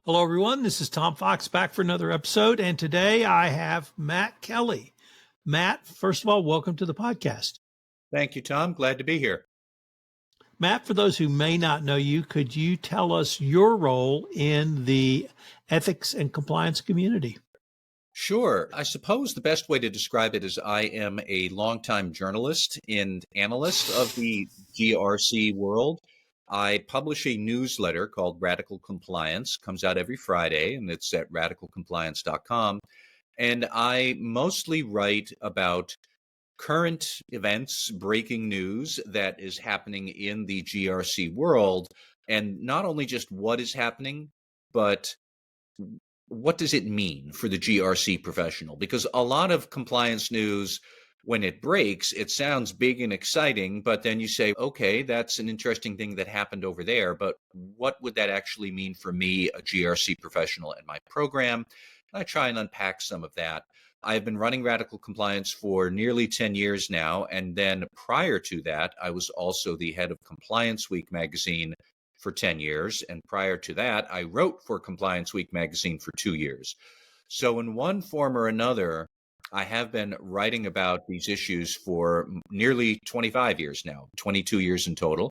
Hello, everyone. This is Tom Fox back for another episode. And today I have Matt Kelly. Matt, first of all, welcome to the podcast. Thank you, Tom. Glad to be here. Matt, for those who may not know you, could you tell us your role in the ethics and compliance community? Sure. I suppose the best way to describe it is I am a longtime journalist and analyst of the GRC world. I publish a newsletter called Radical Compliance, comes out every Friday, and it's at radicalcompliance.com. And I mostly write about current events, breaking news that is happening in the GRC world, and not only just what is happening, but what does it mean for the GRC professional? Because a lot of compliance news, when it breaks, it sounds big and exciting, but then you say, okay, that's an interesting thing that happened over there, but what would that actually mean for me, a GRC professional, and my program? I try and unpack some of that. I've been running Radical Compliance for nearly 10 years now. And then prior to that, I was also the head of Compliance Week magazine for 10 years. And prior to that, I wrote for Compliance Week magazine for 2 years. So in one form or another, I have been writing about these issues for nearly 25 years now, 22 years in total.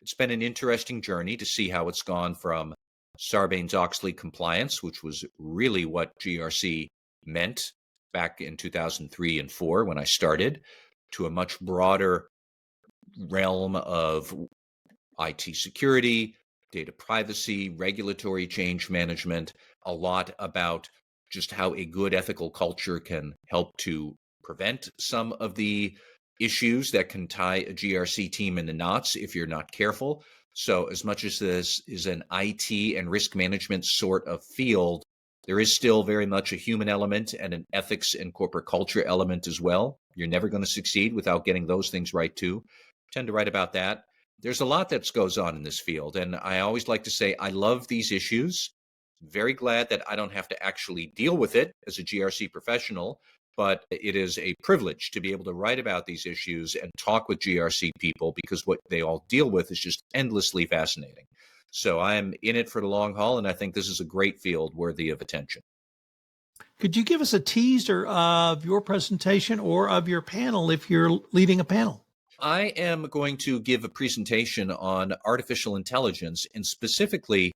It's been an interesting journey to see how it's gone from Sarbanes-Oxley compliance, which was really what GRC meant back in 2003 and 4 when I started, to a much broader realm of IT security, data privacy, regulatory change management, a lot about just how a good ethical culture can help to prevent some of the issues that can tie a GRC team into knots if you're not careful. So as much as this is an IT and risk management sort of field, there is still very much a human element and an ethics and corporate culture element as well. You're never going to succeed without getting those things right too. I tend to write about that. There's a lot that goes on in this field, and I always like to say I love these issues. Very glad that I don't have to actually deal with it as a GRC professional, but it is a privilege to be able to write about these issues and talk with GRC people because what they all deal with is just endlessly fascinating. So I am in it for the long haul, and I think this is a great field worthy of attention. Could you give us a teaser of your presentation or of your panel if you're leading a panel? I am going to give a presentation on artificial intelligence and specifically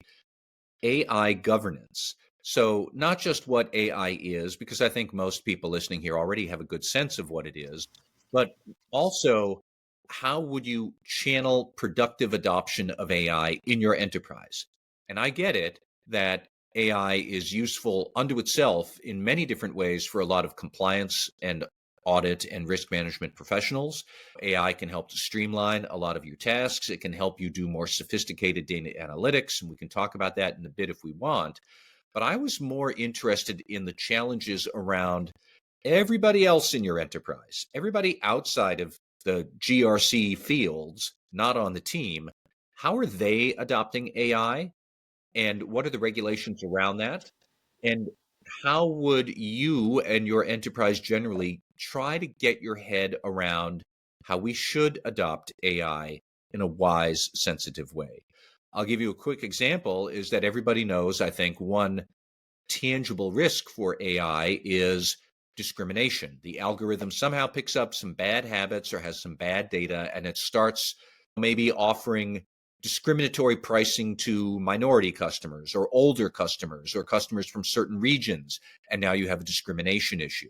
AI governance. So not just what AI is, because I think most people listening here already have a good sense of what it is, but also how would you channel productive adoption of AI in your enterprise? And I get it that AI is useful unto itself in many different ways for a lot of compliance and audit and risk management professionals. AI can help to streamline a lot of your tasks. It can help you do more sophisticated data analytics, and we can talk about that in a bit if we want. But I was more interested in the challenges around everybody else in your enterprise, everybody outside of the GRC fields, not on the team. How are they adopting AI? And what are the regulations around that? And how would you and your enterprise generally try to get your head around how we should adopt AI in a wise, sensitive way? I'll give you a quick example is that everybody knows, I think, one tangible risk for AI is discrimination. The algorithm somehow picks up some bad habits or has some bad data, and it starts maybe offering discriminatory pricing to minority customers or older customers or customers from certain regions. And now you have a discrimination issue.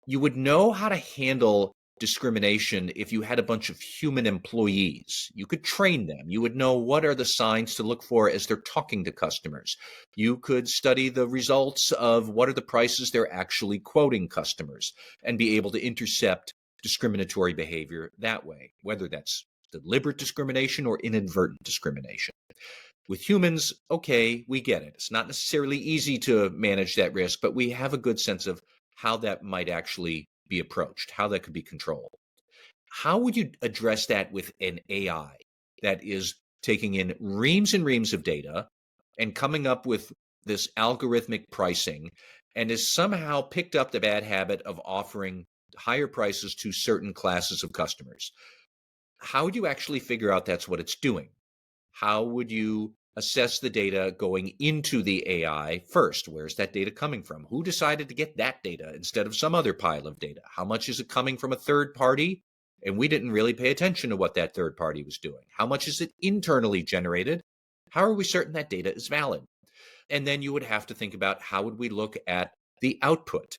You would know how to handle discrimination if you had a bunch of human employees. You could train them. You would know what are the signs to look for as they're talking to customers. You could study the results of what are the prices they're actually quoting customers and be able to intercept discriminatory behavior that way, whether that's deliberate discrimination or inadvertent discrimination. With humans, okay, we get it. It's not necessarily easy to manage that risk, but we have a good sense of how that might actually be approached, how that could be controlled. How would you address that with an AI that is taking in reams and reams of data and coming up with this algorithmic pricing and has somehow picked up the bad habit of offering higher prices to certain classes of customers? How would you actually figure out that's what it's doing? How would you assess the data going into the AI first. Where's that data coming from? Who decided to get that data instead of some other pile of data? How much is it coming from a third party? And we didn't really pay attention to what that third party was doing. How much is it internally generated? How are we certain that data is valid? And then you would have to think about, how would we look at the output?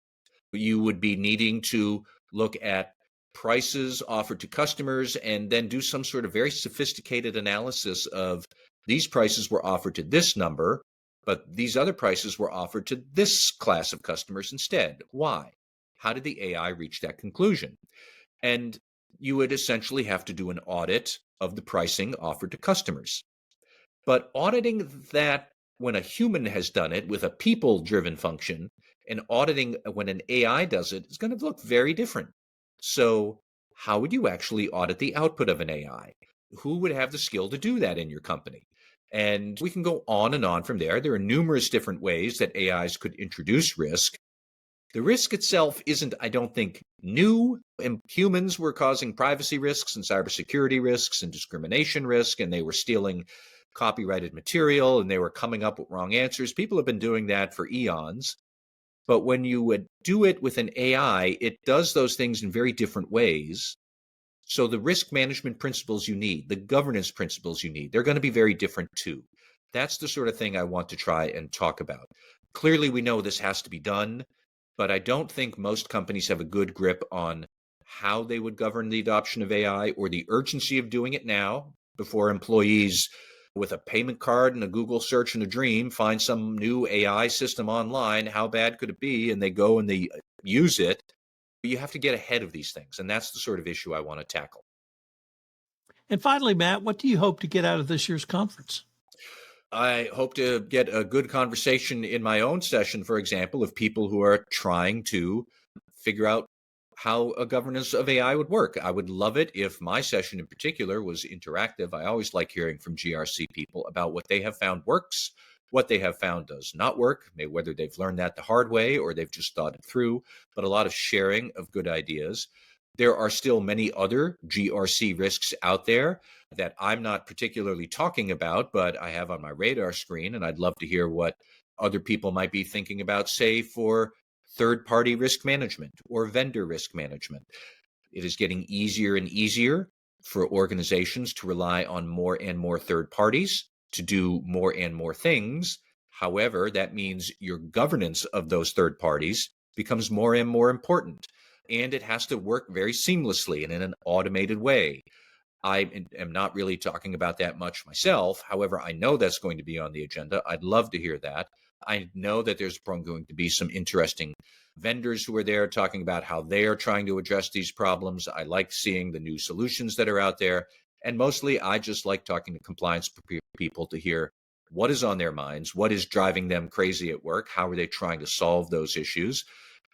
You would be needing to look at prices offered to customers and then do some sort of very sophisticated analysis of, these prices were offered to this number, but these other prices were offered to this class of customers instead. Why? How did the AI reach that conclusion? And you would essentially have to do an audit of the pricing offered to customers. But auditing that when a human has done it with a people-driven function, and auditing when an AI does it, is going to look very different. So how would you actually audit the output of an AI? Who would have the skill to do that in your company? And we can go on and on from there. There are numerous different ways that AIs could introduce risk. The risk itself isn't, I don't think, new. And humans were causing privacy risks and cybersecurity risks and discrimination risk, and they were stealing copyrighted material, and they were coming up with wrong answers. People have been doing that for eons. But when you would do it with an AI, it does those things in very different ways. So the risk management principles you need, the governance principles you need, they're going to be very different too. That's the sort of thing I want to try and talk about. Clearly, we know this has to be done, but I don't think most companies have a good grip on how they would govern the adoption of AI or the urgency of doing it now, before employees with a payment card and a Google search and a dream find some new AI system online. How bad could it be? And they go and they use it. You have to get ahead of these things. And that's the sort of issue I want to tackle. And finally, Matt, what do you hope to get out of this year's conference? I hope to get a good conversation in my own session, for example, of people who are trying to figure out how a governance of AI would work. I would love it if my session in particular was interactive. I always like hearing from GRC people about what they have found works, what they have found does not work, maybe whether they've learned that the hard way or they've just thought it through, but a lot of sharing of good ideas. There are still many other GRC risks out there that I'm not particularly talking about, but I have on my radar screen, and I'd love to hear what other people might be thinking about, say, for third-party risk management or vendor risk management. It is getting easier and easier for organizations to rely on more and more third parties to do more and more things. However, that means your governance of those third parties becomes more and more important, and it has to work very seamlessly and in an automated way. I am not really talking about that much myself. However, I know that's going to be on the agenda. I'd love to hear that. I know that there's going to be some interesting vendors who are there talking about how they are trying to address these problems. I like seeing the new solutions that are out there. And mostly, I just like talking to compliance people to hear what is on their minds, what is driving them crazy at work, how are they trying to solve those issues,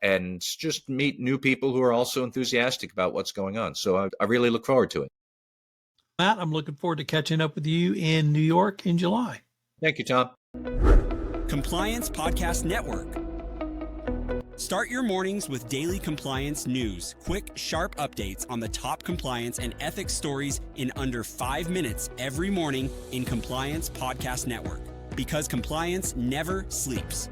and just meet new people who are also enthusiastic about what's going on. So I really look forward to it. Matt, I'm looking forward to catching up with you in New York in July. Thank you, Tom. Compliance Podcast Network. Start your mornings with daily compliance news, quick, sharp updates on the top compliance and ethics stories in under 5 minutes every morning in Compliance Podcast Network. Because compliance never sleeps.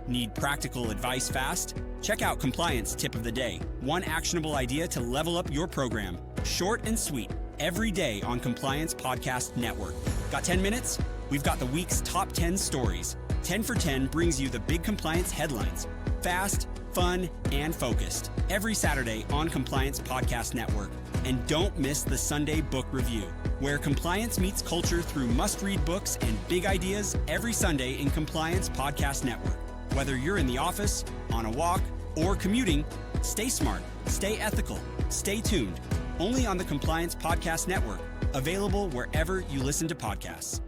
Need practical advice fast? Check out Compliance Tip of the Day. One actionable idea to level up your program. Short and sweet. Every day on Compliance Podcast Network. Got 10 minutes? We've got the week's top 10 stories. 10 for 10 brings you the big compliance headlines. Fast, fun, and focused. Every Saturday on Compliance Podcast Network. And don't miss the Sunday Book Review, where compliance meets culture through must-read books and big ideas every Sunday in Compliance Podcast Network. Whether you're in the office, on a walk, or commuting, stay smart, stay ethical, stay tuned. Only on the Compliance Podcast Network. Available wherever you listen to podcasts.